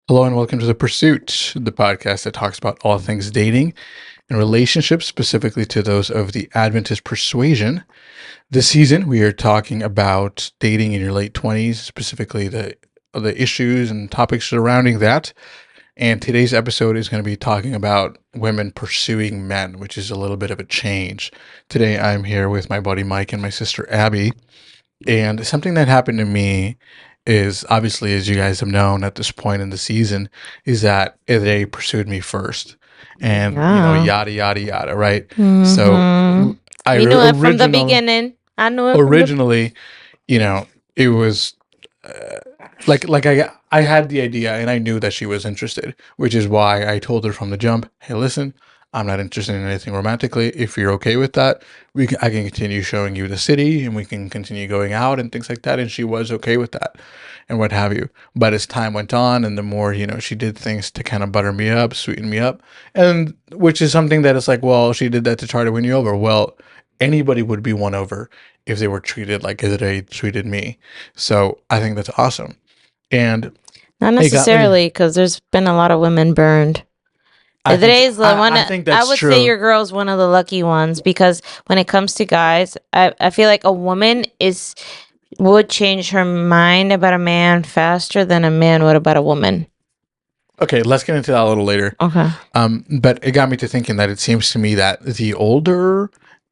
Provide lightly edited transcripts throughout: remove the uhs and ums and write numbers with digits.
Hello and welcome to The Pursuit, the podcast that talks about all things dating and relationships, specifically to those of the Adventist persuasion. This season, we are talking about dating in your late 20s, specifically the issues and topics surrounding that. And today's episode is going to be talking about women pursuing men, which is a little bit of a change. Today, I'm here with my buddy Mike and my sister Abby. And something that happened to me is obviously, as you guys have known at this point in the season, is that they pursued me first, and Yeah. yada yada yada, right? So Mm-hmm. I We knew it from the originally beginning. I knew it from the. originally, it was uh, like I had the idea and I knew that she was interested, which is why I told her from the jump, hey, listen, I'm not interested in anything romantically. If you're okay with that, I can continue showing you the city and we can continue going out and things like that. And she was okay with that and what have you. But as time went on and the more, she did things to kind of butter me up, sweeten me up, and which is something that it's like, well, she did that to try to win you over. Well, anybody would be won over if they were treated like they treated me. So I think that's awesome. And Not it got me. necessarily, because there's been a lot of women burned. Today's the one. I think that's I would true. say your girl's one of the lucky ones because when it comes to guys, I feel like a woman would change her mind about a man faster than a man would about a woman. Okay, let's get into that a little later. Okay. But it got me to thinking that it seems to me that the older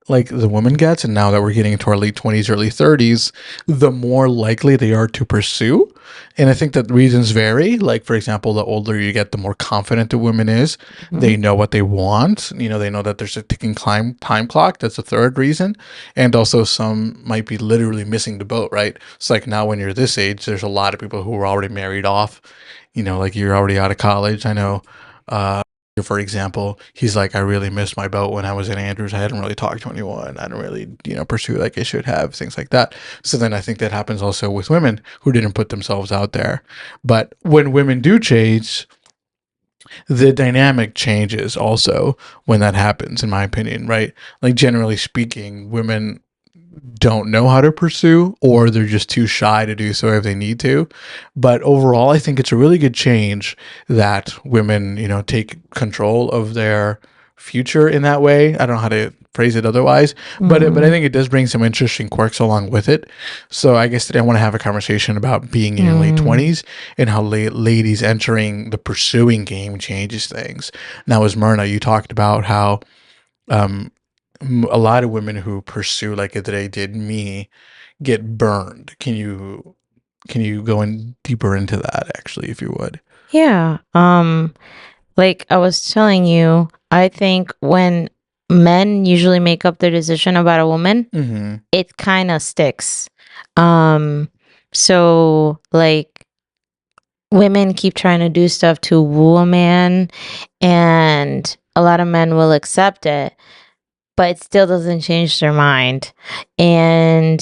like the woman gets, and now that we're getting into our late 20s, early 30s, the more likely they are to pursue. And I think that reasons vary. Like, for example, the older you get, the more confident a woman is. Mm-hmm. They know what they want. They know that there's a ticking time clock. That's the third reason. And also some might be literally missing the boat, right? It's like now when you're this age, there's a lot of people who are already married off, like you're already out of college. I know, for example, he's like, I really missed my boat when I was in Andrews. I hadn't really talked to anyone. I didn't really, pursue like I should have, things like that. So then I think that happens also with women who didn't put themselves out there. But when women do change, the dynamic changes also when that happens, in my opinion, right? Like generally speaking, women don't know how to pursue, or they're just too shy to do so if they need to. But overall, I think it's a really good change that women, take control of their future in that way. I don't know how to phrase it otherwise, but I think it does bring some interesting quirks along with it. So I guess today I want to have a conversation about being in your late 20s and how ladies entering the pursuing game changes things. Now, as Myrna, you talked about how a lot of women who pursue like they did me get burned. Can you go in deeper into that, actually, if you would? Yeah. Like I was telling you, I think when men usually make up their decision about a woman, Mm-hmm. it kind of sticks. So like women keep trying to do stuff to woo a man, and a lot of men will accept it, but it still doesn't change their mind. And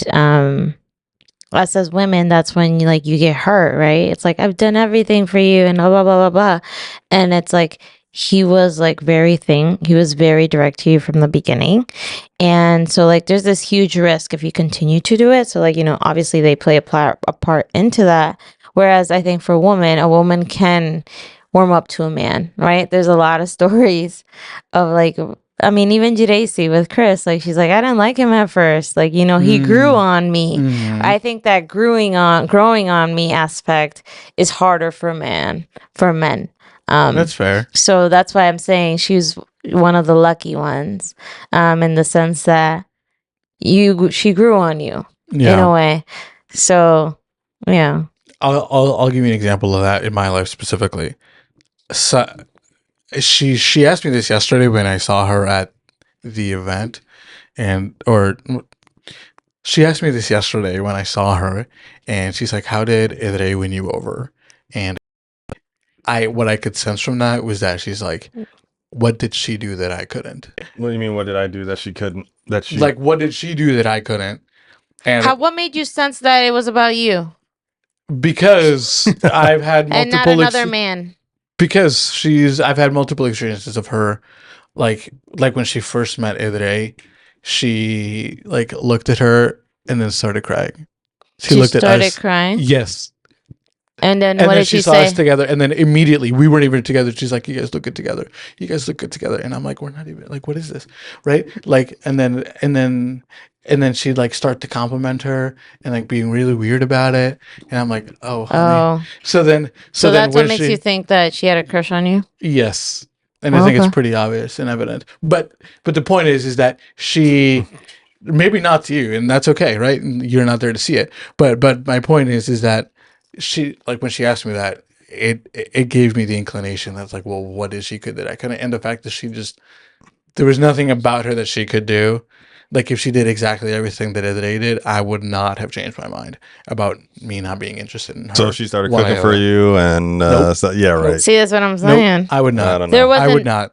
us as women, that's when you get hurt, right? It's like, I've done everything for you and blah blah blah blah blah. And it's like he was very direct to you from the beginning. And so like there's this huge risk if you continue to do it. So like, obviously they play a part into that. Whereas I think for a woman can warm up to a man, right? There's a lot of stories of like, I mean, even Jiraisi with Chris, like she's like, I didn't like him at first. Like, he grew on me. Mm-hmm. I think that growing on me aspect is harder for men. That's fair. So that's why I'm saying she's one of the lucky ones, in the sense that she grew on you in a way. So yeah. I'll give you an example of that in my life specifically. So she asked me this yesterday when I saw her at the event, she asked me this yesterday when I saw her, and she's like, "How did Idre win you over?" And what I could sense from that was that she's like, what did she do that I couldn't? What do you mean? What did I do that she couldn't? Like, what did she do that I couldn't? And What made you sense that it was about you because I've had multiple and not another man? Because I've had multiple experiences of her, like when she first met Idre, she like looked at her and then started crying. She started crying? Yes. And then And what then did she she saw say? us together, and then immediately we weren't even together. She's like, "You guys look good together. You guys look good together." And I'm like, "We're not even like, what is this, right?" Like, and then she'd like start to compliment her and like being really weird about it, and I'm like, "Oh, honey." Oh, So so then that's what when makes you she, think that she had a crush on you? yes, and I Oh, think it's okay. pretty obvious and evident. But the point is that she maybe not to you, and that's okay, right? And you're not there to see it. But my point is that she, like, when she asked me that, it gave me the inclination that's like, well, what is she good that I couldn't, and the fact that she just, there was nothing about her that she could do. Like, if she did exactly everything that they did, I would not have changed my mind about me not being interested in her. So she started one cooking for iota. you, and Nope. so, yeah, Nope. right. See, that's what I'm Nope, saying. I would I not. don't There know. I would wasn't, not.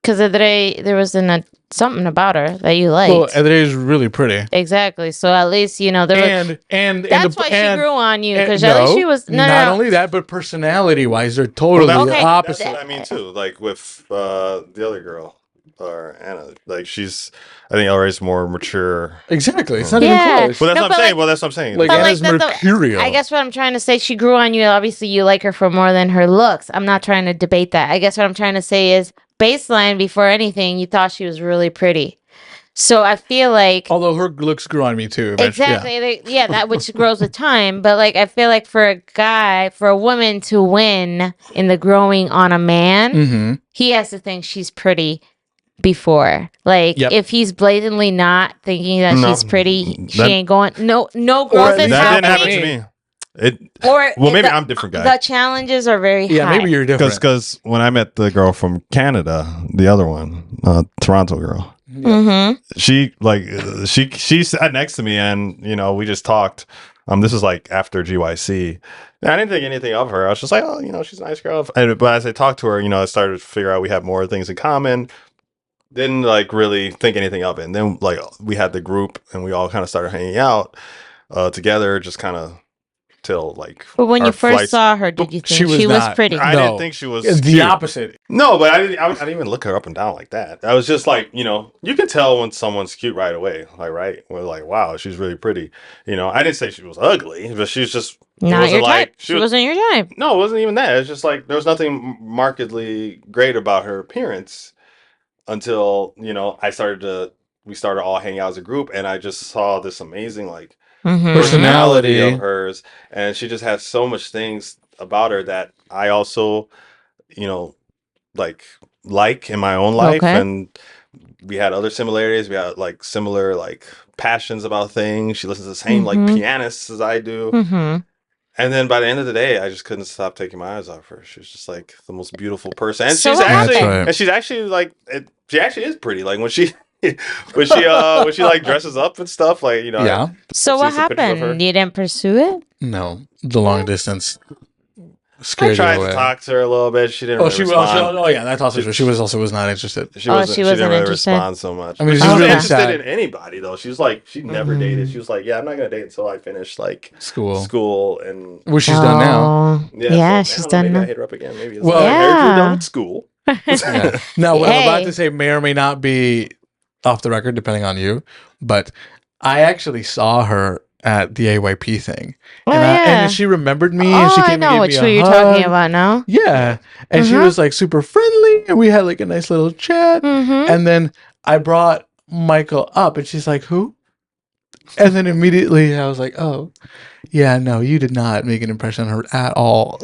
because there wasn't something about her that you liked. Well, Edre is really pretty. Exactly. So at least, there was. That's why she grew on you, because at least she was. No, not no. only that, but personality-wise, they're Well, totally that's, Okay. opposite. that's what I mean too. Like with the other girl, or Anna, like she's, I think Elray's more mature. Exactly, it's not Yeah. even close. Well, that's No, what but I'm saying. like- Well, that's what I'm saying. Like But Anna's like mercurial. I guess what I'm trying to say, she grew on you. Obviously, you like her for more than her looks. I'm not trying to debate that. I guess what I'm trying to say is, baseline, before anything, you thought she was really pretty. So I feel like Although her looks grew on me too. Eventually. exactly, that which grows with time. But like, I feel like for a woman to win in the growing on a man, Mm-hmm. he has to think she's pretty before. Like, Yep. if he's blatantly not thinking that No, she's pretty, she that- ain't going. No Or growth at is least That didn't happen happening. to me. It Or well, maybe the- I'm a different guy. The challenges are very Yeah, high. maybe you're different. Because when I met the girl from Canada, the other one, Toronto girl, Mm-hmm. she sat next to me, and we just talked. This is like after GYC. And I didn't think anything of her. I was just like, oh, she's a nice girl. But as I talked to her, I started to figure out we have more things in common. Didn't like really think anything of it. And then like we had the group, and we all kind of started hanging out together, just kind of till like. But when our you first flights- saw her, did you think she was she was not- pretty? I No. didn't think she was It's the cute. opposite. No, but I didn't even look her up and down like that. I was just like, you can tell when someone's cute right away. Like, right? We're like, wow, she's really pretty. I didn't say she was ugly, but she's just Not wasn't your like- type. She wasn't your type. No, it wasn't even that. It's just like there was nothing markedly great about her appearance until, we started all hanging out as a group, and I just saw this amazing like Mm-hmm. personality Personality. of hers, and she just has so much things about her that I also, like in my own life. Okay. And we had other similarities. We had like similar like passions about things. She listens to the same like Mhm. pianists as I do. Mm-hmm. And then by the end of the day, I just couldn't stop taking my eyes off her. She was just like the most beautiful person, and So she's what actually, happened? That's right. and she's actually like, she actually is pretty. Like when she, when she like dresses up and stuff, like Yeah. So I've what seen some pictures of her. happened? You didn't pursue it? No, the long distance I scared you tried away. to talk to her a little bit. She didn't. Oh, really she was. respond. Oh, yeah, that's also true. She was not interested. She Oh, wasn't. she She wasn't didn't really interested? respond so much. I mean, But she's she wasn't really interested sad. in anybody though. She was like, she never Mhm. dated. She was like, yeah, I'm not gonna date until I finish like School, school and. which she's done now. Oh, Yeah, so, she's I don't know, done maybe I now. hit her up again. Maybe. It's Well- like, I heard you're done Yeah. with school. Yeah. Now, what I'm about Hey. to say may or may not be off the record, depending on you, but I actually saw her at the AYP thing, Oh, and yeah. and she remembered me, and Oh, she I came know and which gave who me a you're hug. talking about now. Yeah, and she Mhm. was like super friendly, and we had like a nice little chat. Mm-hmm. And then I brought Michael up, and she's like, "Who?" And then immediately I was like, "Oh, yeah, no, you did not make an impression on her at all."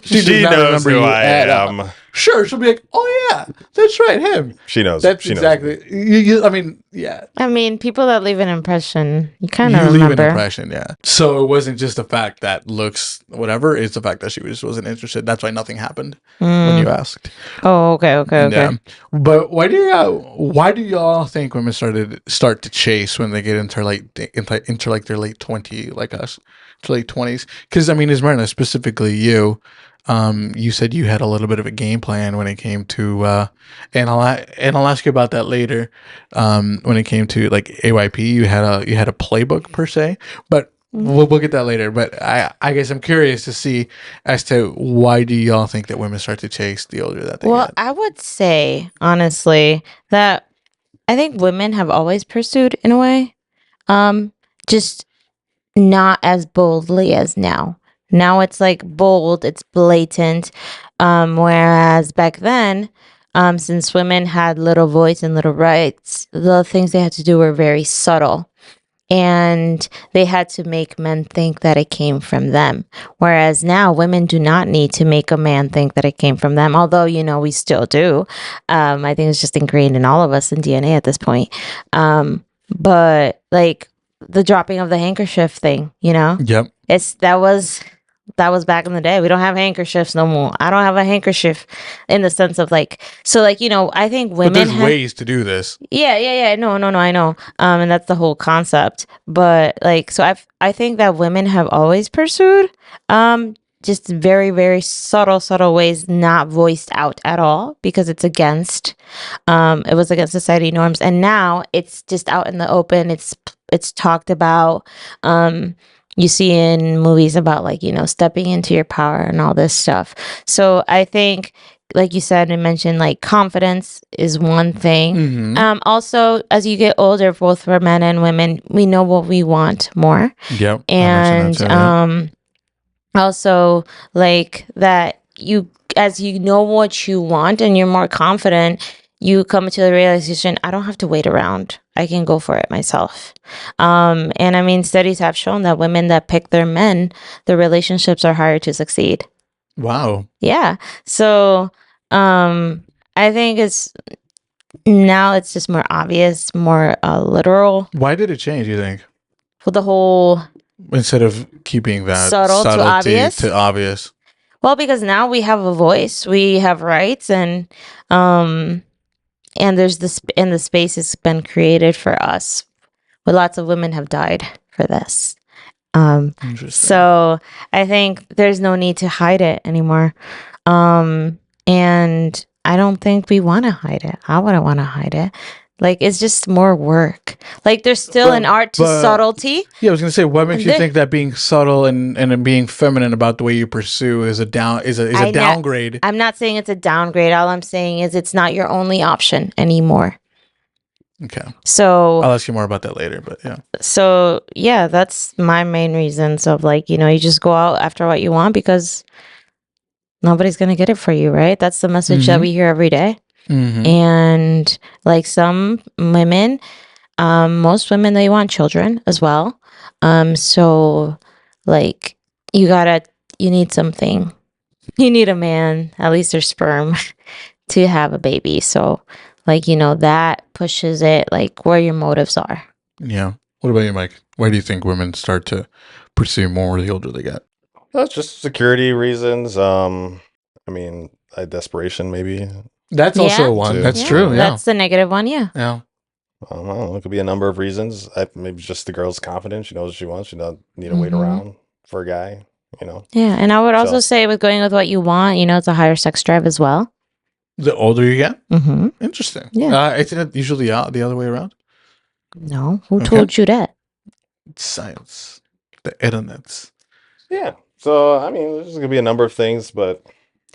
She does not knows remember who you I at all. am. Sure, she'll be like, "Oh yeah, that's right, him." She knows. That's she knows exactly. me. I mean, yeah. I mean, people that leave an impression, you kind You of leave an remember. impression, yeah. So it wasn't just the fact that looks whatever; it's the fact that she just wasn't interested. That's why nothing happened when you asked. Oh, okay. Yeah. But why do y'all think women start to chase when they get into like their late 20, like us, to late 20s? Because I mean, Esmeralda, specifically you, you said you had a little bit of a game plan when it came to, and I'll ask you about that later. When it came to like AYP, you had a playbook per se, but. We'll get that later, but I guess I'm curious to see as to why do y'all think that women start to chase the older that they Well, get? I would say honestly that I think women have always pursued in a way, just not as boldly as now. Now it's like bold, it's blatant. Whereas back then, since women had little voice and little rights, the things they had to do were very subtle. And they had to make men think that it came from them. Whereas now, women do not need to make a man think that it came from them, although, we still do. I think it's just ingrained in all of us in DNA at this point. But like the dropping of the handkerchief thing, Yep. that was back in the day. We don't have handkerchiefs no more. I don't have a handkerchief in the sense of like, so like, I think But women there's ways to do this. yeah. No, I know. And that's the whole concept. But like, so I think that women have always pursued, just very, very subtle ways, not voiced out at all because it was against society norms. And now it's just out in the open. It's talked about. You see in movies about like, stepping into your power and all this stuff. So I think, like you said and mentioned, like confidence is one thing. Mm-hmm. Also, as you get older, both for men and women, we know what we want more. Yep. I And mentioned that too, also like that as you know what you want and you're more confident, you come to the realization, I don't have to wait around. I can go for it myself. And I mean, studies have shown that women that pick their men, the relationships are harder to succeed. Wow. Yeah. So, I think it's just more obvious, more literal. Why did it change, you think? For the whole Instead of keeping that Subtle to subtlety obvious? to obvious. well, because now we have a voice, we have rights, and there's the space has been created for us. But lots of women have died for this. Interesting. So I think there's no need to hide it anymore. And I don't think we want to hide it. I wouldn't want to hide it. Like, it's just more work. Like, there's still an art to but- subtlety. Yeah, I was gonna say, what makes you There- think that being subtle and being feminine about the way you pursue is a downgrade? I'm not saying it's a downgrade. All I'm saying is it's not your only option anymore. Okay, So I'll ask you more about that later. But yeah, So yeah, that's my main reasons of like, you just go out after what you want because nobody's going to get it for you, right? That's the message that Mhm. we hear every day. mm-hmm. And like some women, most women, they want children as well. So like you need something. You need a man, at least their sperm, to have a baby. So like, that pushes it like where your motives are. Yeah. What about you, Mike? Why do you think women start to pursue more the older they get? That's just security reasons. I mean, desperation maybe. That's Yeah. also one. Too. That's Yeah, true. Yeah. That's the negative one, yeah. Yeah. I don't know. It could be a number of reasons. Maybe just the girl's confident. She knows what she wants. She doesn't need to wait Mhm. around for a guy. Yeah, and I would also So- say with going with what you want, it's a higher sex drive as well. The older you get, Mm-hmm. interesting. Yeah. I think that usually the other way around. No, who Okay. told you that? It's science, the internet. Yeah. So I mean, there's gonna be a number of things, but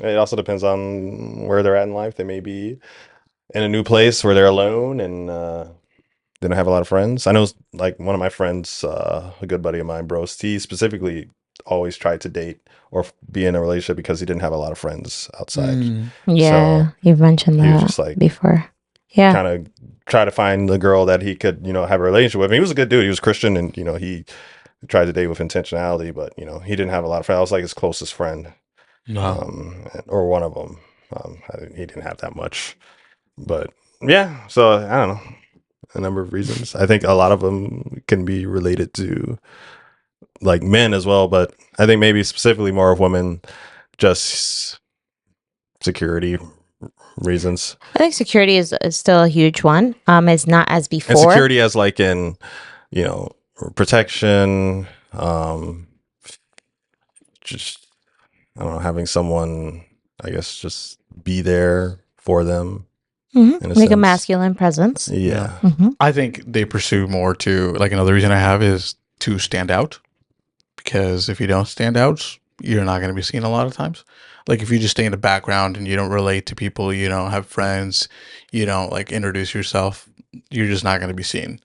it also depends on where they're at in life. They may be in a new place where they're alone and they don't have a lot of friends. I know, like one of my friends, a good buddy of mine, Brost, he specifically always tried to date or be in a relationship because he didn't have a lot of friends outside. Mm. Yeah, you've mentioned He was that just like before. Yeah. kind of try to find the girl that he could, have a relationship with. And he was a good dude. He was Christian, and he tried to date with intentionality, but he didn't have a lot of friends. I was like his closest friend, Wow. or one of them. He didn't have that much, but yeah. So I don't know, a number of reasons. I think a lot of them can be related to like men as well, but I think maybe specifically more of women, just security reasons. I think security is still a huge one. It's not as before. And security as like in, protection, just, I don't know, having someone, I guess, just be there for them. Mhm. in a Like a sense. masculine presence. Yeah. Hmm. I think they pursue more to, like, another reason I have is to stand out. Because if you don't stand out, you're not going to be seen a lot of times. Like, if you just stay in the background and you don't relate to people, you don't have friends, you don't like introduce yourself, you're just not going to be seen.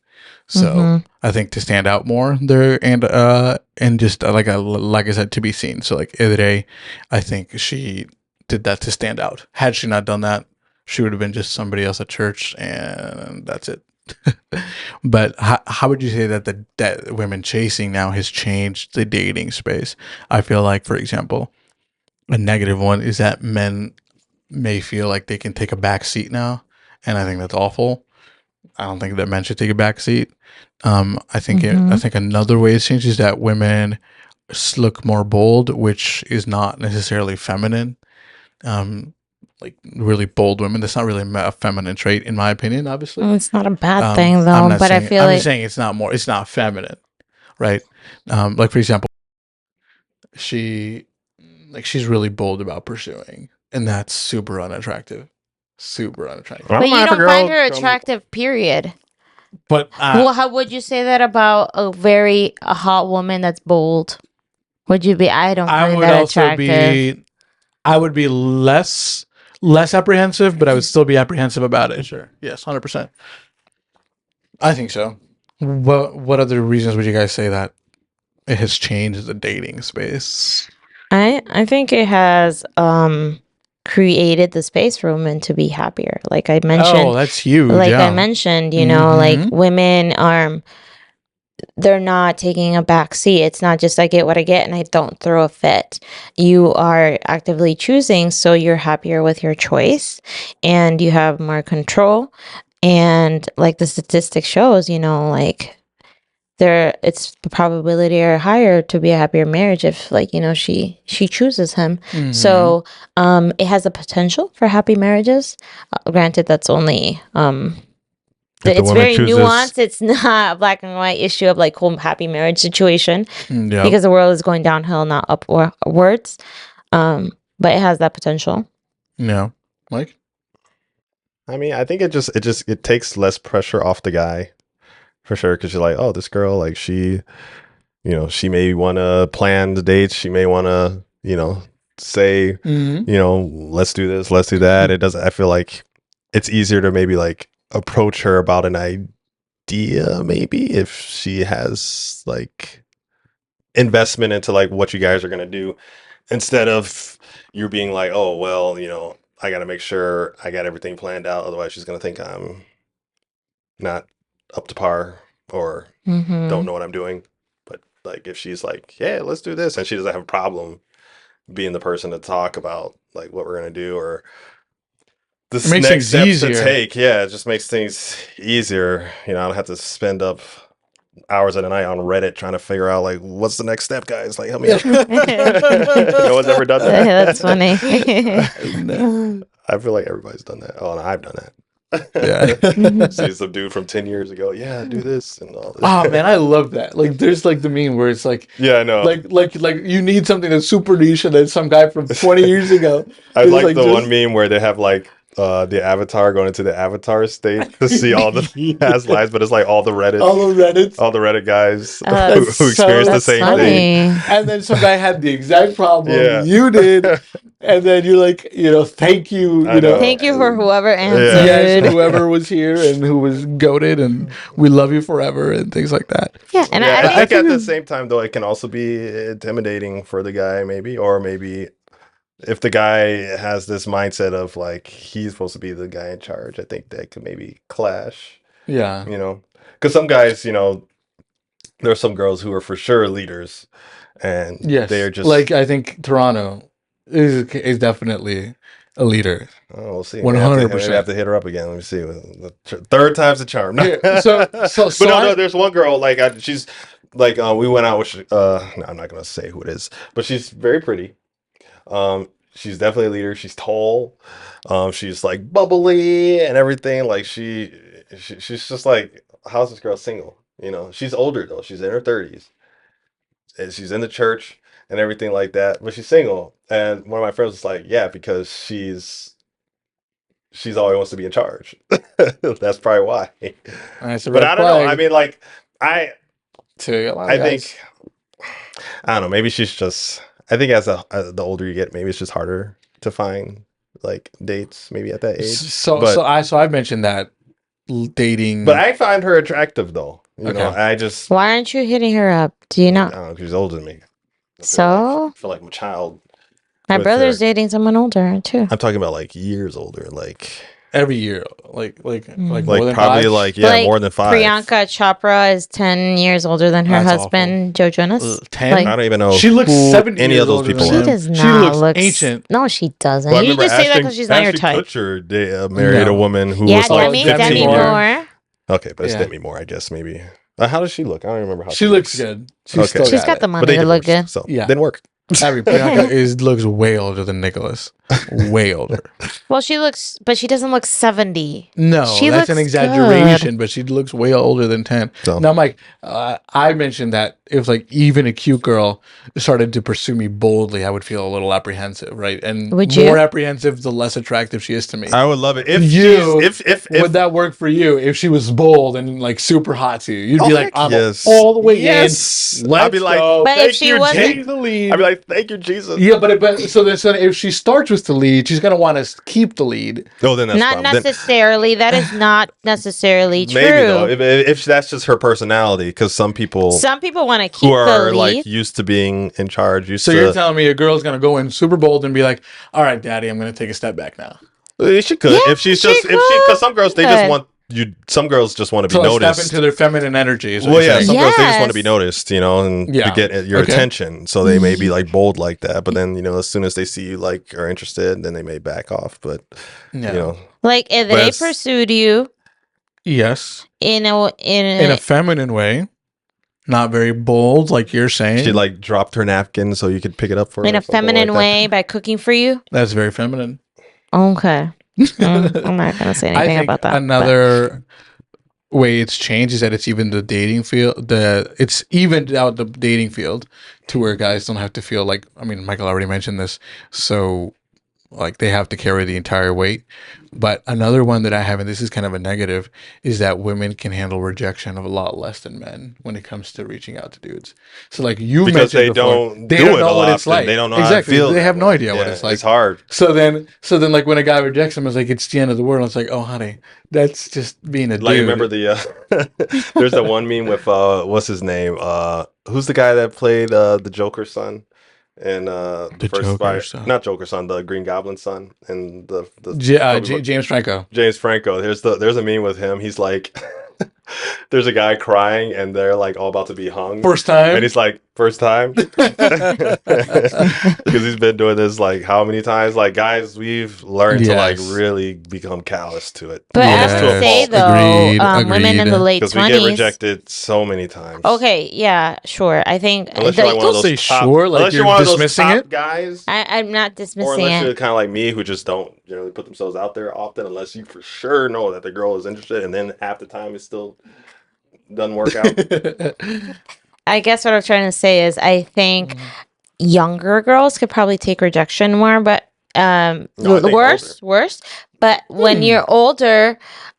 So I think to stand out more there and just like I said, to be seen. So like the other day, I think she did that to stand out. Had she not done that, she would have been just somebody else at church, and that's it. But how would you say that that women chasing now has changed the dating space? I feel like, for example, a negative one is that men may feel like they can take a back seat now, and I think that's awful. I don't think that men should take a back seat. I think another way it's changed is that women look more bold, which is not necessarily feminine. Um, like really bold women. That's not really a feminine trait, in my opinion. Obviously, It's not a bad thing I'm though, not but I saying. feel I'm just like saying it's not feminine, right? Like for example, she she's really bold about pursuing, and that's super unattractive. Super unattractive. I but don't you mind if a don't find girl her comes. attractive, period. But Well, how would you say that about a hot woman that's bold? Would you be? I don't I find would that also attractive. be. I would be less apprehensive, but I would still be apprehensive about it. Sure. Yes, 100%. I think so. What other reasons would you guys say that it has changed the dating space? I think it has created the space for women to be happier. Like I mentioned, Oh, that's huge. Yeah. you know, like Mm-hmm. women are they're not taking a back seat. It's not just I get what I get and I don't throw a fit. You are actively choosing, so you're happier with your choice and you have more control. And like the statistic shows, you know, like it's the probability are higher to be a happier marriage if like, you know, she chooses him. Mm-hmm. So it has the potential for happy marriages. Granted, that's only If the it's woman very chooses, nuanced. It's not a black and white issue of like whole happy marriage situation Yeah. because the world is going downhill, not upwards. But it has that potential. Yeah. Mike? I mean, I think it takes less pressure off the guy for sure. Because you're like, oh, this girl, like she may want to plan the dates. She may want to, say, Mm-hmm. let's do this, let's do that. It doesn't. I feel like it's easier to maybe like approach her about an idea, maybe if she has like investment into like what you guys are gonna do, instead of you being like, oh well, I got to make sure I got everything planned out. Otherwise, she's gonna think I'm not up to par or don't know what I'm doing. But like if she's like, yeah, let's do this, and she doesn't have a problem being the person to talk about like what we're gonna do or the It makes next things steps to easier. take. Yeah, it just makes things easier. I don't have to spend up hours at a night on Reddit trying to figure out like what's the next step, guys. Like help me out. No one's ever done that. That's funny. I feel like everybody's done that. Oh, and I've done that. Yeah. See some dude from 10 years ago. Yeah, do this and all this. Oh man, I love that. Like there's like the meme where it's like Yeah, I know. like you need something that's super niche and then some guy from 20 years ago. I is, like the just- one meme where they have like the avatar going into the avatar state to see all the past lives, but it's like all the Reddit guys who that's experienced the That's same funny. thing. And then some guy had the exact problem Yeah. you did, and then you're like, thank you, I know. Thank you for whoever Yeah. answered. yes, whoever was here and who was goated, and we love you forever, and things like that. Yeah, and Yeah, I I think at the think- same time though, it can also be intimidating for the guy, maybe, or maybe if the guy has this mindset of like he's supposed to be the guy in charge, I think that could maybe clash. Yeah. Because some guys, there are some girls who are for sure leaders, and Yes. they're just like I think Toronto is definitely a leader. oh, we'll see. 100%. Maybe I have to hit her up again. Let me see. Third time's the charm. Yeah, so But no, there's one girl like she's like we went out with. No, I'm not gonna say who it is, but she's very pretty. She's definitely a leader. She's tall. She's like bubbly and everything. Like she's just like, how's this girl single? She's older though. She's in her 30s, and she's in the church and everything like that. But she's single. And one of my friends was like, yeah, because she's always wants to be in charge. That's probably why. That's a But red I don't know. flag I mean, like I to a lot of I guys. think I don't know. Maybe she's just. I think as the older you get, maybe it's just harder to find like dates. Maybe at that age. So But- I've mentioned that dating. But I find her attractive though. You know, Okay. I just Why aren't you hitting her up? Do you I not? don't know, 'cause she's older than me. So? I feel like I'm a child. My with brother's her. dating someone older too. I'm talking about like years older, like every year, like more than probably 5. like more than 5. Priyanka Chopra is 10 years older than her That's husband, Joe Jonas. 10. Like, I don't even know. She looks who 70 any years of those older people than she are. him. does not She looks look ancient. No, she doesn't. Well, I You remember just say that Ashton, because she's not your Ashton type. Kutcher married a No. woman who Yeah, was like Demi, 15 Demi more. Moore. Okay, but it's Yeah. Demi Moore, I guess maybe. How does she look? I don't even remember how She looks good. She's Okay. still She's got the But money they to look divorced, good. so Yeah. didn't work. Priyanka looks way older than Nicholas. Way older. Well, she looks, but she doesn't look 70. No, She that's an looks exaggeration, but she looks way older than 10. So Now, Mike, I mentioned that if like even a cute girl started to pursue me boldly, I would feel a little apprehensive, right? And Would more you? apprehensive the less attractive she is to me. I would love it if You- she's if Would that work for you if she was bold and like super hot to you? You'd Oh, be like, heck I'm yes. all the way Yes. in. Let's I'd be like, go. But if thank she you, wasn't- Take Jesus. the lead. I'd be like, thank you, Jesus. Yeah, but so if she starts with the lead, she's gonna want to keep the lead. Oh, then that's Not fine. Then- necessarily. That is not necessarily true. maybe though, if that's just her personality, because some people Some people want to keep who the are lead. like used to being in charge, used So to. you're telling me a girl's gonna go in super bold and be like, "All right, Daddy, I'm gonna take a step back now." She could Yeah, if she's she just because some girls they just could. want you. Some girls just want to be So like, step noticed. into their feminine energy. Is what Well, you're yeah, saying. some girls they just want to be Yes. noticed, you know, and Yeah. to get your Okay. attention. So they may be like bold like that, but then you know, as soon as they see you like are interested, then they may back off. But Yeah. you know, Like if But they it's- pursued you Yes, in a in a feminine way, not very bold, like you're saying. she like dropped her napkin so you could pick it up for her. in or a something feminine like that. way by cooking for you. That's very feminine. Okay. I'm not gonna say I anything think about that. but- another way it's changed is that it's even the dating field. It's evened out the dating field to where guys don't have to feel like. I mean, Michael already mentioned this, so like they have to carry the entire weight. But another one that I have, and this is kind of a negative, is that women can handle rejection of a lot less than men when it comes to reaching out to dudes. So like you Because mentioned they before, don't they do don't it know a what lot. it's like. They don't know exactly. how to feel. They have that no way. idea what Yeah, it's like. It's hard. So then like when a guy rejects him, it's like it's the end of the world. It's like, oh honey, that's just being a Like dude. remember the there's that one meme with what's his name? Who's the guy that played the Joker's son? And the first Joker's son. not Joker's son, the Green Goblin's son, and the James Franco. James Franco. There's a meme with him. He's like, there's a guy crying, and they're like all about to be hung, First time. and he's like, first time, because he's been doing this like how many times? Like guys, we've learned to like Yes. really become callous to it. But Yes. I would say though, Agreed, women in the late Because we get 20s. rejected so many times. Okay, yeah, sure. I think Unless you're like one of Don't those say top, sure, like unless you're one of those dismissing top it. guys, I'm not or dismissing unless you're it. kind of like me who just don't generally put themselves out there often, unless you for sure know that the girl is interested, and then half the time it still doesn't work out. I guess what I'm trying to say is I think Mm-hmm. younger girls could probably take rejection more, but No, I think worse. But when you're older,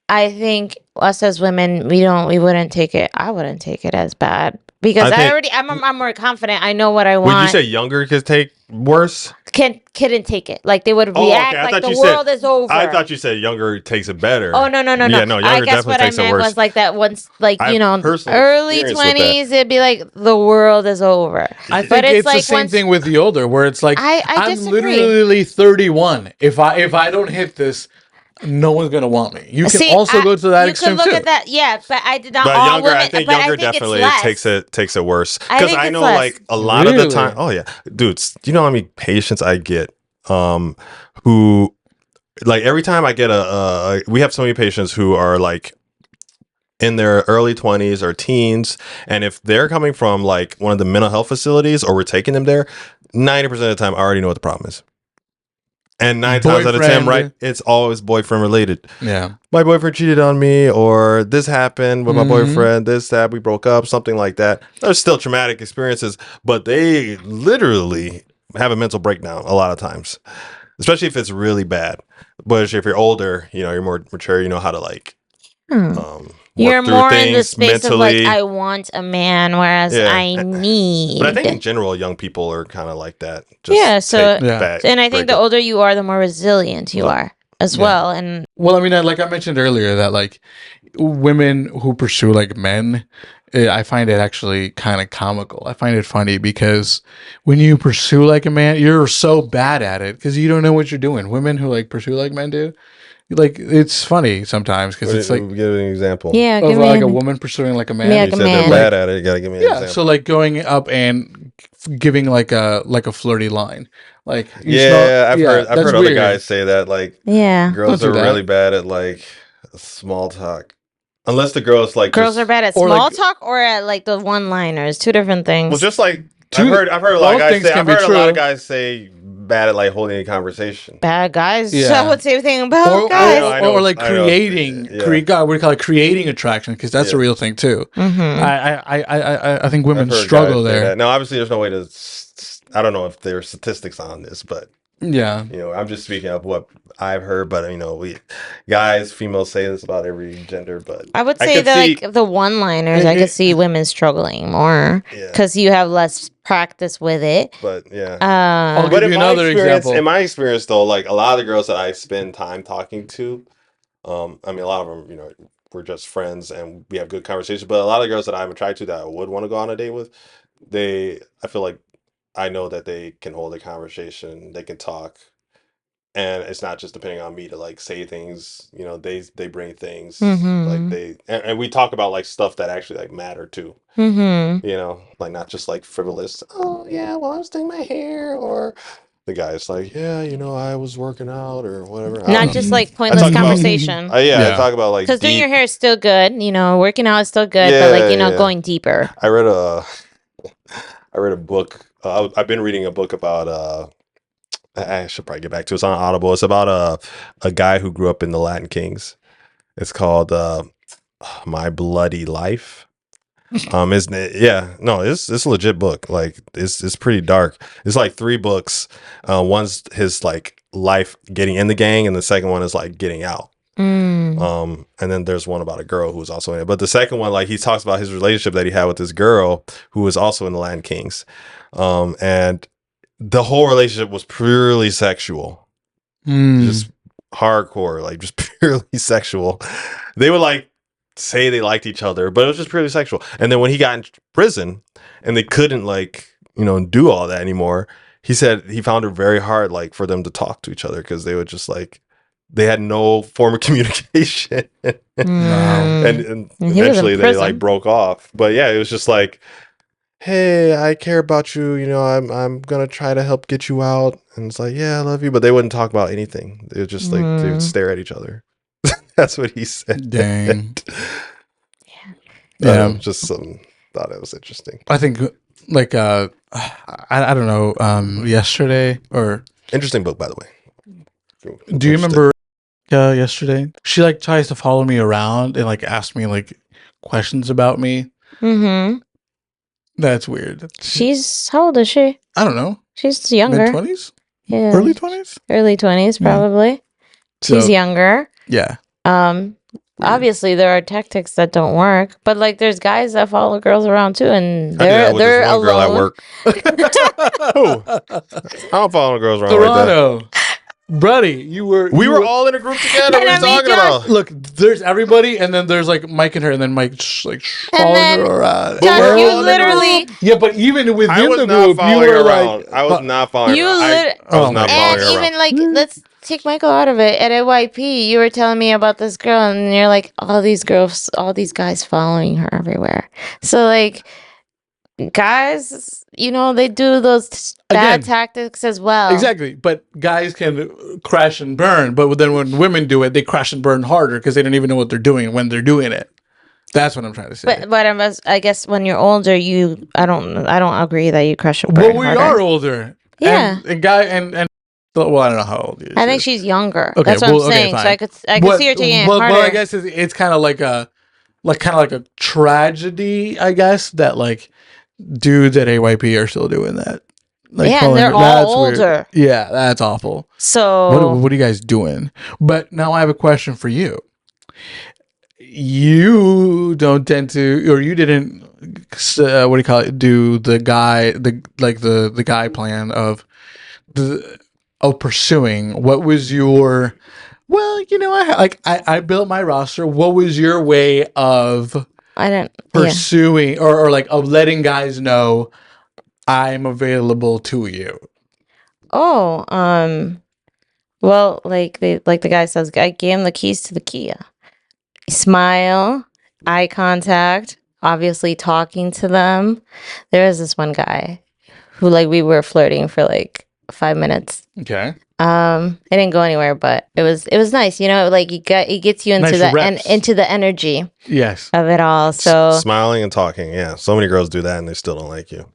I think us as women, we wouldn't take it. I wouldn't take it as bad because I'm more confident. I know what I want. Would you say younger kids take worse? Couldn't take it. Like they would Oh, react okay. I like thought the you said- world is over. I thought you said younger takes it better. Oh no! Yeah, no, I younger guess definitely what I takes it meant worse. was like that once, like I you know, personally early experienced with that. 20s, it'd be like the world is over. I think But it's it's like the same once- thing with the older, where it's like I I'm disagree. literally 31. If I don't hit this, no one's gonna want me. You can also go to that extreme You could look too. at that, yeah. But I did not. But all younger, women, I think but younger it's definitely less. takes it worse. I Because think I it's know less. like a lot of the Really? time. Oh yeah, dudes, do you know how many patients I get? Who like every time I get we have so many patients who are like in their early 20s or teens, and if they're coming from like one of the mental health facilities or we're taking them there, 90% of the time I already know what the problem is. And 9 times out of 10, Boyfriend. right, it's always boyfriend related. Yeah. My boyfriend cheated on me, or this happened with my Mhm. boyfriend, this, that, we broke up, something like that. There's still traumatic experiences, but they literally have a mental breakdown a lot of times, especially if it's really bad. But if you're older, you know, you're more mature, you know how to like, You're work through more things in the space mentally. of like I want a man, whereas Yeah. I need. But I think in general, young people are kind of like that. Just Yeah, so- take Yeah. back and I think the breakup. older you are, the more resilient you are. as Yeah. well. And Well, I mean, like I mentioned earlier, that like women who pursue like men, I find it actually kind of comical. I find it funny because when you pursue like a man, you're so bad at it because you don't know what you're doing. Women who like pursue like men do, like it's funny sometimes because it's like give an example. yeah, of give like a me woman pursuing like a man. Yeah, You like a said they're man. bad at it. You gotta give me an Yeah, example. so like going up and giving like a flirty line, like you Yeah, I've heard that's other weird. guys say that like yeah. girls Don't are do that. really bad at like small talk, unless the girl's like Girls just, are bad at or, small like- talk or at like the one-liners. Two different things. well, just like Two- I've heard a lot both of guys things say. can I've be heard a lot of true. guys say bad at like holding a conversation. Bad guys. Yeah. I would say thing about Or, guys. I know, or like I know. creating, Yeah. God, what do you call it? Creating attraction, because that's a Yeah. real thing too. Mm-hmm. I think women I've heard struggle guys say there. that. Now, obviously, there's no way to. I don't know if there are statistics on this, but Yeah, I'm just speaking of what I've heard. But we guys, females say this about every gender. But I would say could that see- like the one-liners, I could see women struggling more Yeah. because you have less practice with it. But yeah. I'll But give you another example. In my experience, though, like a lot of the girls that I spend time talking to, I mean, a lot of them, we're just friends and we have good conversations. But a lot of girls that I'm attracted to that I would want to go on a date with, I feel like I know that they can hold a conversation, they can talk, and it's not just depending on me to like say things. They bring things Mhm. like and we talk about like stuff that actually like matter too. Mm-hmm. Like not just like frivolous. Oh yeah, well I was doing my hair, or the guy's like, yeah, I was working out or whatever. I don't Not know. just like pointless talk about- conversation. I Yeah. talk about like Because doing deep. your hair is still good, working out is still good, but like Yeah. going deeper. I read a book. I've been reading a book about I should probably get back to it. It's on Audible. It's about a guy who grew up in the Latin Kings. It's called My Bloody Life. Isn't it? Yeah, no, it's a legit book. Like it's pretty dark. It's like 3 books. One's his like life getting in the gang, and the second one is like getting out. Mm. And then there's one about a girl who was also in it. But the second one, like he talks about his relationship that he had with this girl who was also in the Latin Kings. And the whole relationship was purely sexual. Just hardcore, like just purely sexual. They would like say they liked each other, but it was just purely sexual. And then when he got in prison and they couldn't like, do all that anymore, he said he found it very hard like for them to talk to each other because they would just like they had no form of communication. And he was in eventually they prison. like broke off. But yeah, it was just like, hey, I care about you, I'm gonna try to help get you out. And it's like, yeah, I love you. But they wouldn't talk about anything. They would just like they would stare at each other. That's what he said. Dang. Yeah. Just thought it was interesting. I think like I don't know, yesterday or Interesting book, by the way. do you remember yesterday? She like tries to follow me around and like ask me like questions about me. Mm-hmm. That's weird. She's how old is she? I don't know. She's younger. Mid-20s? Yeah. Early 20s? Early 20s, Yeah. probably. She's So, younger. yeah. Obviously there are tactics that don't work, but like there's guys that follow girls around too, and I do that with they're this one girl at alone. work. I don't follow girls around like that. Toronto. Buddy, We were all in a group together. What are you And I mean, talking Josh- about? Look, there's everybody, and then there's like Mike and her, and then Mike like following then her around. But Josh, we're you all in a literally Yeah, but even I within was the not group, you following were her like, around. I was not following You her. lit- I was Oh not my following and her even around. like let's take Michael out of it. At NYP, you were telling me about this girl, and you're like, all these girls, all these guys following her everywhere. So like, guys, they do those bad Again, tactics as well. exactly. But guys can crash and burn, but then when women do it, they crash and burn harder because they don't even know what they're doing when they're doing it. That's what I'm trying to say. But I guess when you're older, I don't agree that you crush a burn Well, we harder. are older. Yeah. And guy and well, I don't know how old he is. I think she's younger. Okay, That's what well, I'm okay, saying. So fine. I could see her taking it well, harder. I guess it's kind of like a tragedy. I guess that like dudes at AYP are still doing that. Like, Yeah, and following they're her. all That's older. weird. Yeah, that's awful. So What are you guys doing? But now I have a question for you. You don't tend to, or you didn't. What do you call it? Do the guy plan of pursuing? What was your Well, I built my roster. What was your way of I don't. Yeah. pursuing or like of letting guys know I'm available to you? Oh, well, like the guy says, I gave him the keys to the Kia. Smile, eye contact, obviously talking to them. There was this one guy who like we were flirting for like 5 minutes. Okay. It didn't go anywhere, but it was nice, like it gets you into Nice the reps. into the energy Yes. of it all. So Smiling and talking. Yeah. So many girls do that and they still don't like you.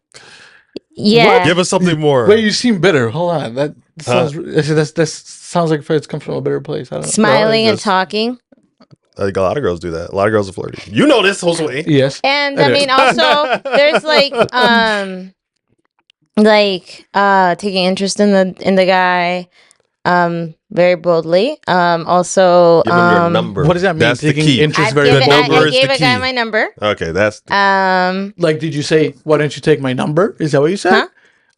yeah. Give us something more. Wait, you seem bitter. Hold on. That Huh? sounds. That sounds like it's come from a bitter place. I don't know. Smiling No, and it's just- talking. Like a lot of girls do that. A lot of girls are flirty. You know this, Josue. Yes. And I I do. mean also there's taking interest in the guy very boldly. Also Give them your number. What does that mean? That's the Taking key. interest I very gave, number I is gave the a guy key. my number. Okay, that's Like, did you say, "Why don't you take my number"? Is that what you said? Huh?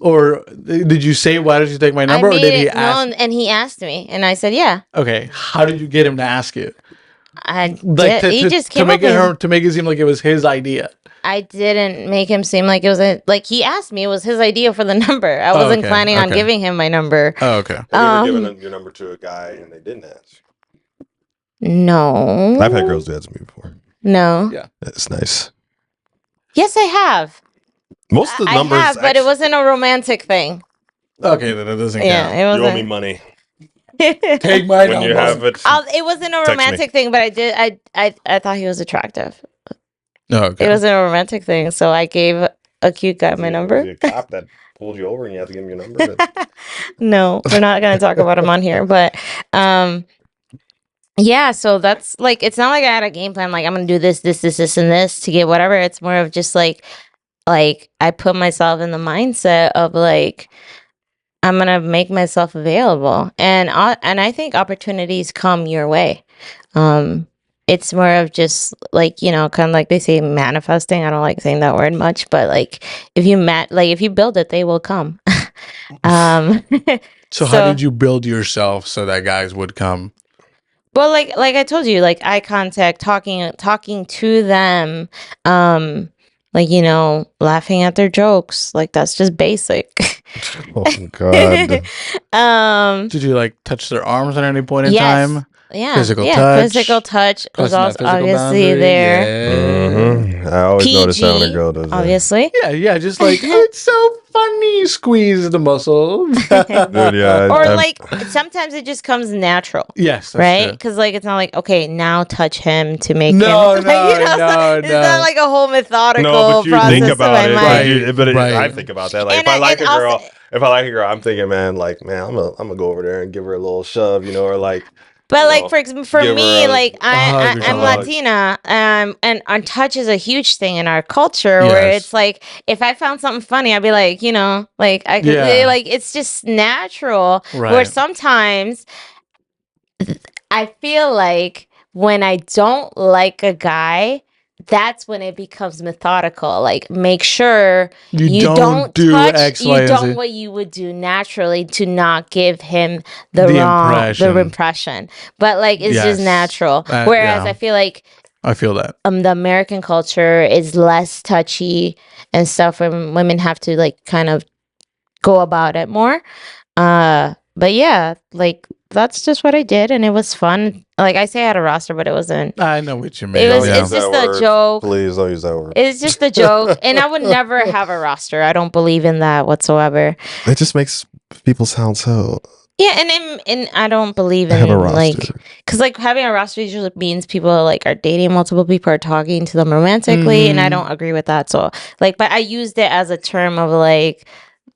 Or did you say, "Why don't you take my number"? I Or made did he it ask? known, and he asked me, and I said, "Yeah." Okay. How did you get him to ask you? I Like did. He just came make up with. to make it seem like it was his idea. I didn't make him seem like it was like he asked me. It was his idea for the number. I wasn't okay, planning on okay. giving him my number. Oh, okay. Have you ever given your number to a guy and they didn't ask? No. I've had girls do that to me before. No. Yeah. That's nice. Yes, I have. Most of the numbers. I have, but it wasn't a romantic thing. Okay, then it doesn't Yeah, count. it You owe wasn't. me money Take my when number. you have it. It wasn't a Text me. romantic thing, but I did. I thought he was attractive. Oh, okay. It wasn't a romantic thing, so I gave a cute guy my Was number. he a cop that pulled you over and you had to give him your number? No, we're not going to talk about him on here, but yeah, so that's like it's not like I had a game plan like I'm going to do this and this to get whatever. It's more of just like I put myself in the mindset of like I'm going to make myself available, and I think opportunities come your way. It's more of just like, kind of like they say manifesting. I don't like saying that word much, but like if you build it, they will come. So how did you build yourself so that guys would come? Well, like I told you, like eye contact, talking to them, laughing at their jokes. Like that's just basic. Oh God. Did you like touch their arms at any point in Yes. time? Yeah, Physical yeah, touch. physical touch was Crossing that also physical obviously boundary? there. Mhm. I always notice that when a PG, girl does that. obviously. Yeah, just like it's so funny. Squeeze the muscle. Dude, yeah. Or I've- like sometimes it just comes natural. Yes, that's Right? true. Because like it's not like okay, now touch him to make No, him. no, It's no. not like a whole methodical no, but you process think in about my it. mind. Like, Right. I think about that. Like And if I like a and girl, also- I'm thinking, man, I'm gonna go over there and give her a little shove, or like. But you like know, for give me, her a like hug or I'm something. Latina, and touch is a huge thing in our culture. Where Yes. it's like if I found something funny, I'd be like, like I could Yeah. like it's just natural. Where Right. sometimes I feel like when I don't like a guy, that's when it becomes methodical. Like make sure You don't do touch, X, you Y, and don't Z. what you would do naturally to not give him the The wrong impression. impression. But like it's Yes. just natural. Whereas Whereas yeah. I feel like I feel that. the American culture is less touchy and stuff, and women have to like kind of go about it more. But yeah, like that's just what I did, and it was fun. Like I say, I had a roster, but it wasn't. I know what you mean. It was. Don't yeah. It's use just that a word. joke. Please don't use that word. It's just a joke, and I would never have a roster. I don't believe in that whatsoever. It just makes people sound so. Yeah, and I don't believe I have a in roster. like because like having a roster usually means people like are dating multiple people, are talking to them romantically, and I Mhm. don't agree with that. So like, but I used it as a term of like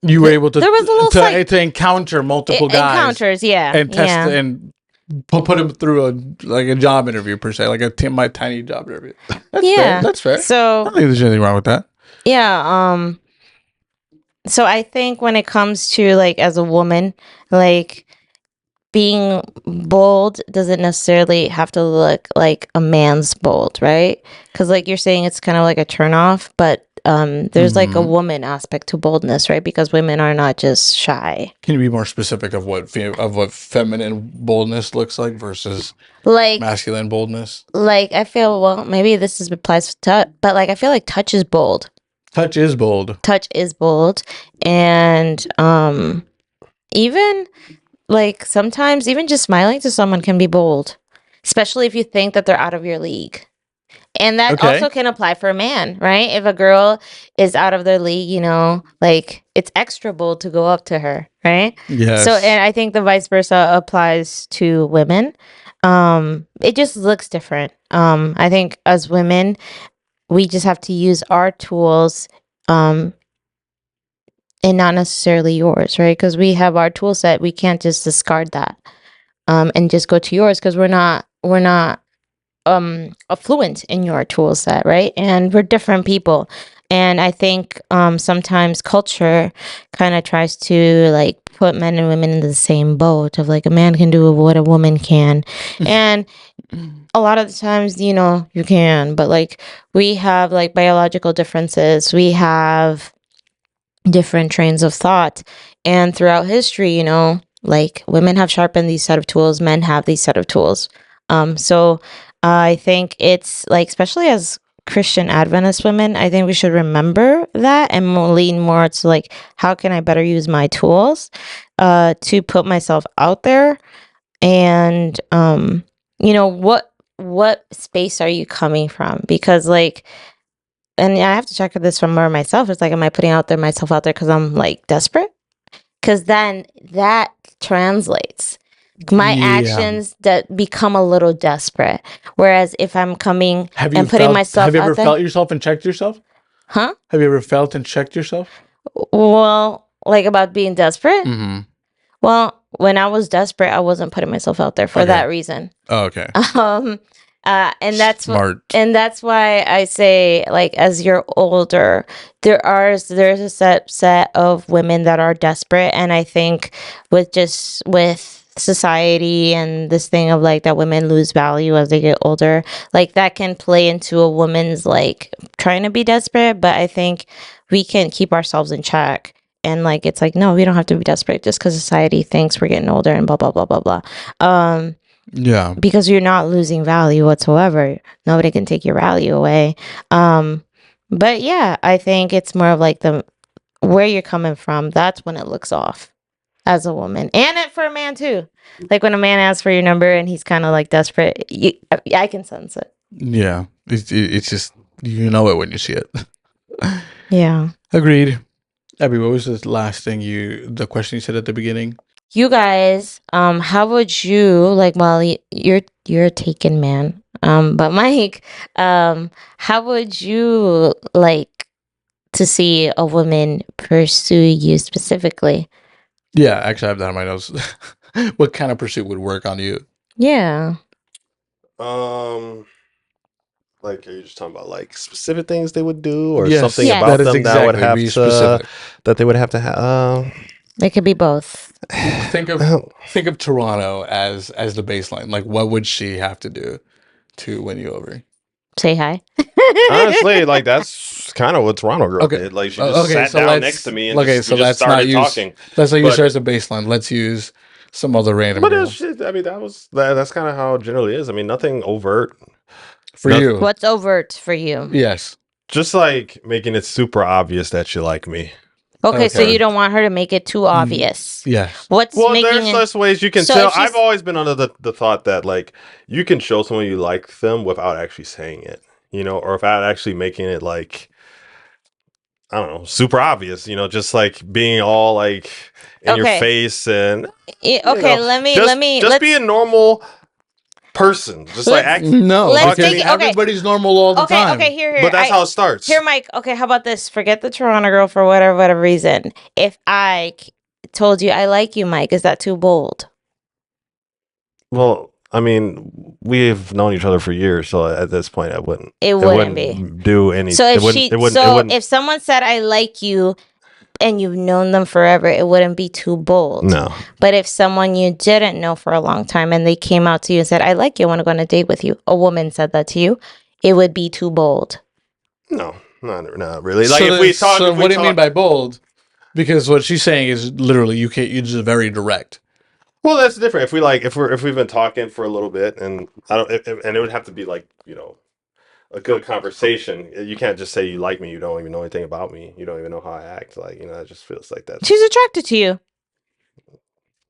You were able to There was a little to encounter multiple guys encounters, yeah, and test yeah. and put them through a job interview per se, like my tiny job interview. That's Yeah. fair. That's fair. I So don't think there's anything wrong with that. yeah, so I think when it comes to like as a woman, like being bold doesn't necessarily have to look like a man's bold, right? Because like you're saying, it's kind of like a turnoff, but there's like a Mhm. woman aspect to boldness, right? Because women are not just shy. Can you be more specific of what feminine boldness looks like versus Like masculine boldness? I feel, well, maybe this is applies to touch, but like I feel like touch is bold. Touch is bold. Touch is bold, and even like sometimes even just smiling to someone can be bold, especially if you think that they're out of your league. And that Okay. also can apply for a man, right? If a girl is out of their league, you know, like it's extra bold to go up to her, right? Yes. So, and I think the vice versa applies to women. It just looks different. I think as women, we just have to use our tools, and not necessarily yours, right? Because we have our tool set. We can't just discard that, and just go to yours because we're not fluent in your tool set, right? And we're different people. And I think sometimes culture kind of tries to like put men and women in the same boat of like a man can do what a woman can. And a lot of the times, you know, you can, but like we have like biological differences. We have different trains of thought. And throughout history, you know, like women have sharpened these set of tools, men have these set of tools. So I think it's like, especially as Christian Adventist women, I think we should remember that and lean more to like, how can I better use my tools to put myself out there? And you know, what space are you coming from? Because like, and I have to check this from more myself. It's like, am I putting myself out there because I'm like desperate? Because then that translates my Yeah. actions that become a little desperate. Whereas if I'm coming and putting myself Have you ever out there, felt yourself and checked yourself? huh? Have you ever felt and checked yourself? Well, like about being desperate. Mm-hmm. Well, when I was desperate, I wasn't putting myself out there for Okay. that reason. Oh, okay. And that's Smart. and that's why I say, like, as you're older, there's a set of women that are desperate, and I think with society and this thing of like that women lose value as they get older, like that can play into a woman's like trying to be desperate. But I think we can keep ourselves in check. And like it's like, no, we don't have to be desperate just because society thinks we're getting older and blah blah blah blah blah. Yeah. Because you're not losing value whatsoever. Nobody can take your value away. But yeah, I think it's more of like the where you're coming from. That's when it looks off as a woman, and it for a man too. Like when a man asks for your number and he's kind of like desperate, I can sense it. Yeah. It's just, you know it when you see it. Yeah. Agreed. Abby, what was the last thing the question you said at the beginning? You guys, how would you like? Well, you're a taken man. But Mike, how would you like to see a woman pursue you specifically? Yeah, actually, I have that on my notes. What kind of pursuit would work on you? Yeah. Like, are you just talking about like specific things they would do, or Yes, something Yes. about that is them that would exactly. have Be to specific. that they would have to have? It could be both. Think of Toronto as the baseline. Like, what would she have to do to win you over? Say hi. Honestly, like that's kind of what Toronto girl Okay. did. Like she just sat so down let's- next to me and okay, just, so we just let's not started use- talking. Let's not use But- her as a baseline. Let's use some other random But girl. it's just, I mean, that's kind of how it generally is. I mean, nothing overt. For No- you. What's overt for you? Yes. Just like making it super obvious that you like me. Okay, so Okay. you don't want her to make it too obvious. Yes. What's Well, making there's it? less ways you can So tell. if she's- I've always been under the thought that like you can show someone you like them without actually saying it, you know, or without actually making it like, I don't know, super obvious, you know, just like being all like in your Okay. face and Okay, you know, let's be a normal person, just like Let's- act. No, Let's because take it- okay. everybody's normal all the okay, time. okay, here. But that's how it starts. Here, Mike. Okay, how about this? Forget the Toronto girl for whatever reason. If I told you I like you, Mike, is that too bold? Well, I mean, we've known each other for years, so at this point, I wouldn't. It wouldn't be. do anything. So if it wouldn't. if someone said I like you and you've known them forever, it wouldn't be too bold. No. But if someone you didn't know for a long time and they came out to you and said, I like you, I want to go on a date with you, a woman said that to you, it would be too bold. No. Not really. Like So, if we talk, so if we what do you mean talk- by bold? Because what she's saying is literally you can't. You're just very direct. Well, that's different. If we've been talking for a little bit, and I don't, and it would have to be like a good conversation. You can't just say you like me. You don't even know anything about me. You don't even know how I act. Like it just feels like that's She's attracted to you.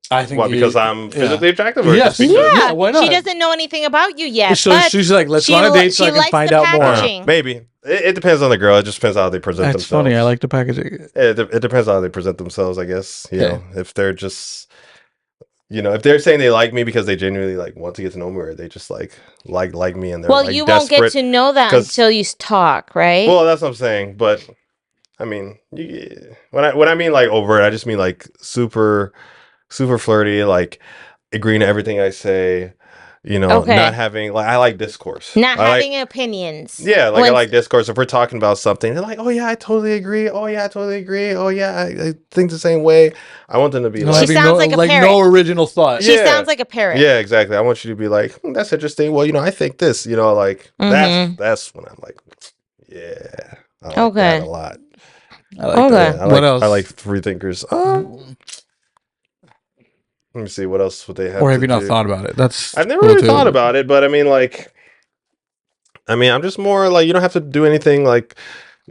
I think why because I'm physically attractive, or Yes. just because Yeah, why not? She doesn't know anything about you yet. So but she's like, let's she go on a li- date so she I can likes find the out more. packaging. maybe it depends on the girl. It just depends how they present That's themselves. funny. I like the packaging. It depends on how they present themselves. I guess you Okay. know if they're just if they're saying they like me because they genuinely like want to get to know me, or they just like me and they're Well, like you won't get desperate. to know that 'cause- until you talk, right? Well, that's what I'm saying. But I mean, when I mean like overt, I just mean like super flirty, like agreeing to everything I say. Okay. Not having like I like discourse. Not I like- having opinions. Yeah, like I Once- like discourse. If we're talking about something, they're like, "Oh yeah, I totally agree. Oh yeah, I totally agree. Oh yeah, I think the same way." I want them to be No, She like, having sounds like a parrot. no original thought. She Yeah. sounds like a parrot. yeah, exactly. I want you to be like, "That's interesting." Well, I think this. Like that's when I'm like, yeah, I like Okay. that a lot. I like Okay. that. Yeah, What else? I like free thinkers. Let me see what else would they have. Or have to you not do. thought about it? That's I've never cool really too. thought about it, but I mean, I'm just more like you don't have to do anything like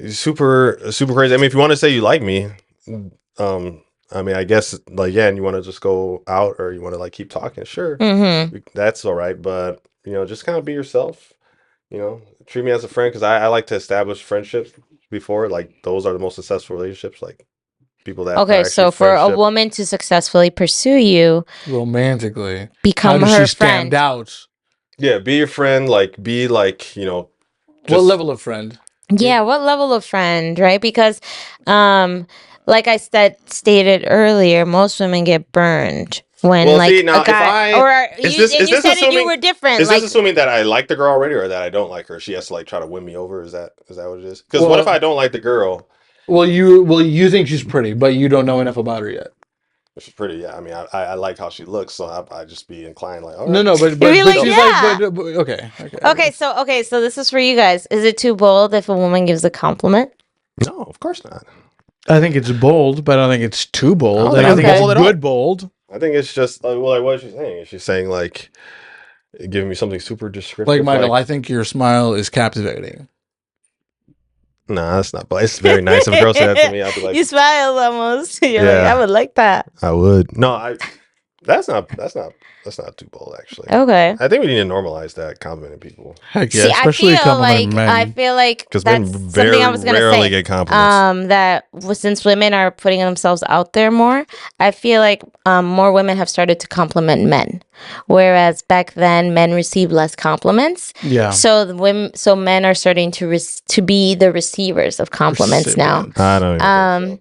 super crazy. I mean, if you want to say you like me, I mean, I guess like and you want to just go out or you want to like keep talking, sure, Mm-hmm. that's all right. But just kind of be yourself. Treat me as a friend because I like to establish friendships before. Like those are the most successful relationships. Like people that. Okay, are so actually for a friendship. woman to successfully pursue you, Romantically, how become does her she stand friend. out? Yeah, be your friend. Like be like What just- level of friend? Yeah, what level of friend, right? Because, like I stated earlier, most women get burned when Well, like see, now, a guy. if I- you is this said that you assuming- were different. Is like, this assuming that I like the girl already, or that I don't like her? She has to like try to win me over. Is that what it is? Because what Well- if I don't like the girl? Well, you think she's pretty, but you don't know enough about her yet. She's pretty. Yeah, I mean, I like how she looks, so I just be inclined like, all right. No, but You'd be like, she's yeah. like, but, okay. okay, so this is for you guys. Is it too bold if a woman gives a compliment? No, of course not. I think it's bold, but I don't think it's too bold. I I don't think think it's it's bold at all. good bold. I think it's just like, well, like what is she saying? Is she saying like giving me something super descriptive? Like Michael, I think your smile is captivating. Nah, that's not. But it's very nice. If a girl said that to me, I'd be like, You smile almost. You're like, Yeah. I would like that. I would. No, that's not too bold actually. Okay. I think we need to normalize that complimenting people. Heck yeah, See, especially complimenting men. I feel like Because that's men something very I was gonna rarely say. get compliments. Since women are putting themselves out there more, I feel like more women have started to compliment men, whereas back then men received less compliments. Yeah. So men are starting to be the receivers of compliments now. I don't even think so.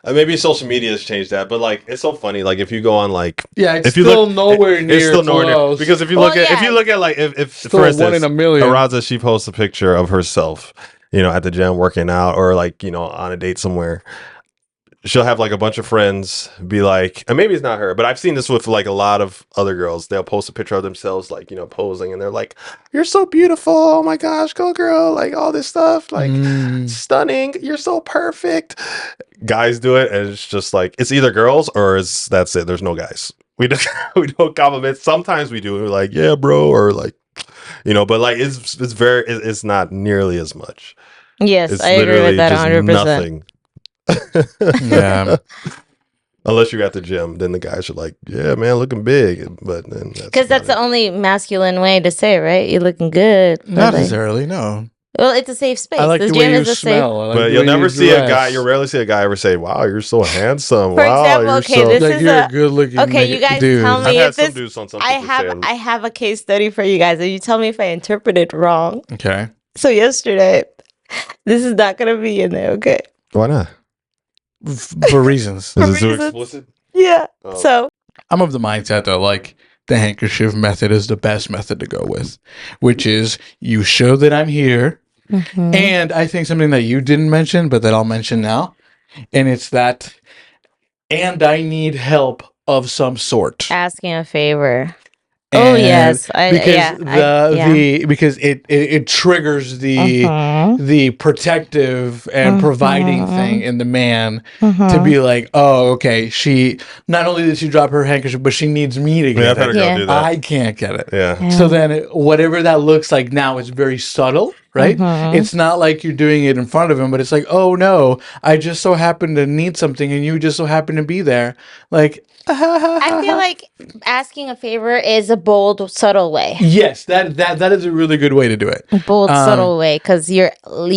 Maybe social media has changed that, but like it's so funny. Like if you go on like Yeah, it's if you still look, nowhere near it's still nowhere near close. because if you Well, look at yeah. like if Still for one instance in a million. Araza, she posts a picture of herself, at the gym working out or like on a date somewhere. She'll have like a bunch of friends be like, and maybe it's not her, but I've seen this with like a lot of other girls. They'll post a picture of themselves, like, posing, and they're like, "You're so beautiful. Oh my gosh, go girl." Like all this stuff, like stunning. You're so perfect. Guys do it, and it's just like, it's either girls or that's it. There's no guys. We don't compliment. Sometimes we do. We're like, yeah, bro, or like, but like it's not nearly as much. Yes, It's I agree literally with that just 100%. nothing. Yeah. Unless you're at the gym, then the guys are like, "Yeah, man, looking big." But then Because that's the only masculine way to say, it, right? You're looking good. Not But, like, necessarily, no. well, it's a safe space. I like the the gym way you is a safe. smell. I like But the you'll way never you see a dress. guy. You rarely see a guy ever say, "Wow, you're so handsome." For wow, example, you're okay, so. this Like is you're a- a good looking Okay, you guys dude. tell me I've had if some this. dudes on some I people have say, I have a case study for you guys, and you tell me if I interpreted wrong. Okay. So yesterday, this is not gonna be in there, okay? "Why not? For reasons. Is it too reasons. explicit?" Yeah. Oh. So I'm of the mindset that like the handkerchief method is the best method to go with, which is you show that I'm here. Mhm. And I think something that you didn't mention, but that I'll mention now, and it's that, and I need help of some sort. asking a favor. Oh And yes, because yeah. because it triggers Mhm. the protective and providing thing Mhm. in the man to Mhm. be like, oh, okay, she not only did she drop her handkerchief, but she needs me to Yeah, get I've had her it. go Yeah. do that. I can't get it. Yeah. So Yeah. then, whatever that looks like now is very subtle, right? Mhm. It's not like you're doing it in front of him, but it's like, oh no, I just so happen to need something, and you just so happen to be there. Like, I feel like asking a favor is a bold, subtle way. yes, that is a really good way to do it. Bold, Um, subtle way, because you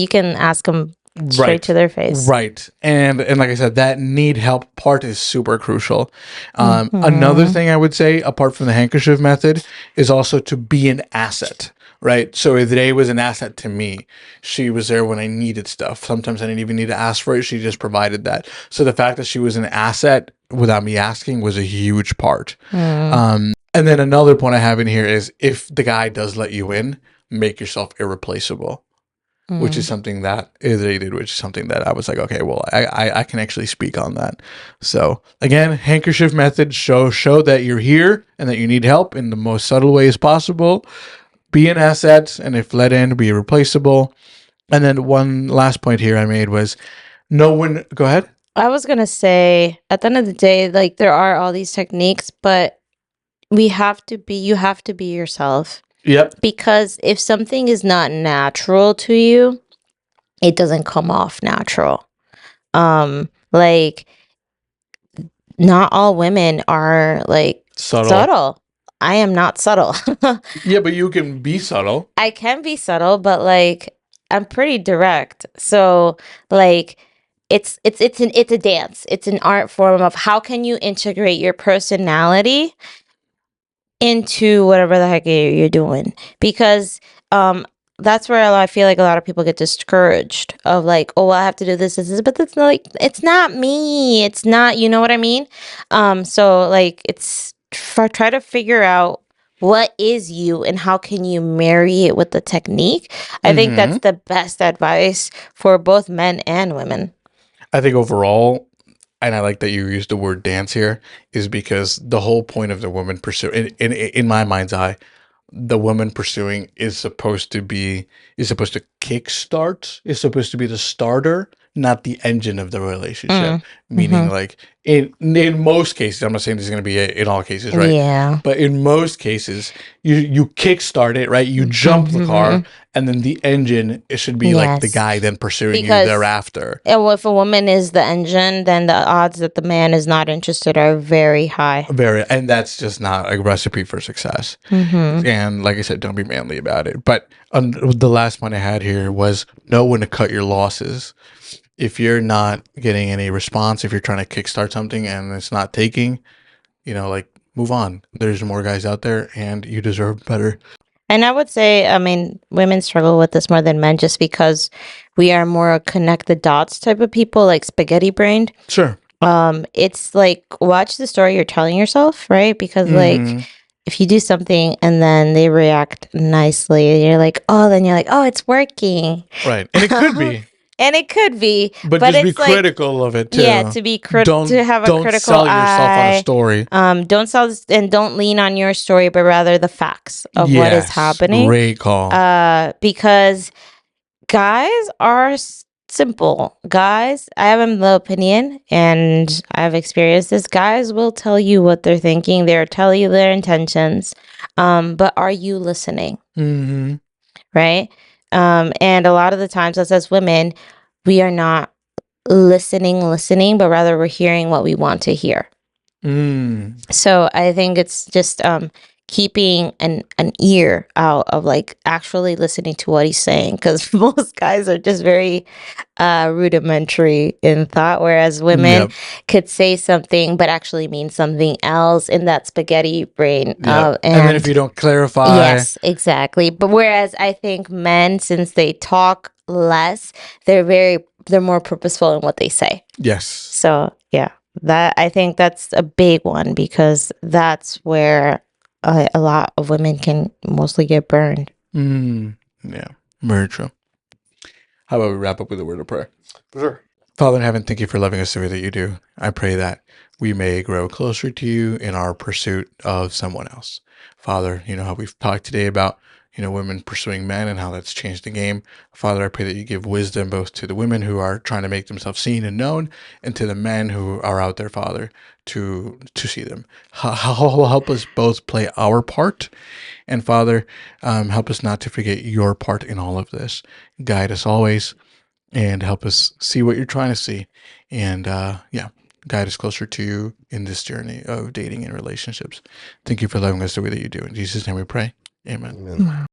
can ask them straight to Right. their face. Right. And like I said, that need help part is super crucial. Another Mhm. thing I would say, apart from the handkerchief method, is also to be an asset. Right. So if Ray was an asset to me, she was there when I needed stuff. Sometimes I didn't even need to ask for it. She just provided that. So the fact that she was an asset without me asking was a huge part. Mm. And then another point I have in here is if the guy does let you in, make yourself irreplaceable, which is Mm. something that they did, which is something that I was like, okay, well, I can actually speak on that. So again, handkerchief method, show that you're here and that you need help in the most subtle ways possible. Be an asset, and if let in, be replaceable. And then one last point here I made was no one. Go ahead. I was gonna say, at the end of the day, like there are all these techniques, but you have to be yourself. Yep. Because if something is not natural to you, it doesn't come off natural. Like not all women are like subtle. I am not subtle. Yeah, but you can be subtle. I can be subtle, but like I'm pretty direct. So like it's a dance. It's an art form of how can you integrate your personality into whatever the heck you're doing, because that's where I feel like a lot of people get discouraged of like, oh, well, I have to do this, but that's not like, it's not me, it's not, you know what I mean. So like it's try to figure out what is you and how can you marry it with the technique. I think that's the best advice for both men and women. I think overall, and I like that you used the word dance here, is because the whole point of the woman pursue in my mind's eye, the woman pursuing is supposed to kickstart, is supposed to be the starter, not the engine of the relationship. Mm. Meaning, Mhm. like in most cases, I'm not saying this is going to be in all cases, right? Yeah. But in most cases, you kickstart it, right? You jump the car, and then the engine it should be like the Yes. guy then pursuing you Because thereafter. well, if a woman is the engine, then the odds that the man is not interested are very high. And that's just not a recipe for success. Mm-hmm. And like I said, don't be manly about it. But the last point I had here was know when to cut your losses. If you're not getting any response, if you're trying to kickstart something and it's not taking, like move on. There's more guys out there, and you deserve better. And I would say, I mean, women struggle with this more than men just because we are more connect the dots type of people, like spaghetti brained. Sure. It's like watch the story you're telling yourself, right? Because Mhm. like if you do something and then they react nicely, and you're like, oh, it's working. Right. And it could be, And it could be, but but just be it's like, critical of it too. yeah, to be to have a Don't critical sell yourself on a eye. story. Don't sell this, and don't lean on your story, but rather the facts of what is Yes, happening. great call. Because guys are simple. Guys, I have the opinion, and I've experienced this. Guys will tell you what they're thinking. They'll tell you their intentions. But are you listening? Mm-hmm. Right? And a lot of the times, us as women, we are not listening, but rather we're hearing what we want to hear. So I think it's just keeping an ear out of like actually listening to what he's saying, because most guys are just very rudimentary in thought, whereas women could say something but actually mean something else in that spaghetti brain. And then if you don't clarify, yes, exactly. But whereas I think men, since they talk less, they're more purposeful in what they say. yes. So yeah, that I think that's a big one, because that's where a lot of women can mostly get burned. Yeah, very true. How about we wrap up with a word of prayer? For sure. Father in heaven, thank you for loving us the way that you do. I pray that we may grow closer to you in our pursuit of someone else. Father, how we've talked today about, women pursuing men and how that's changed the game. Father, I pray that you give wisdom both to the women who are trying to make themselves seen and known, and to the men who are out there, Father, to see them. Help us both play our part. And Father, help us not to forget your part in all of this. Guide us always and help us see what you're trying to see. And guide us closer to you in this journey of dating and relationships. Thank you for loving us the way that you do. In Jesus' name we pray. Amen. Amen.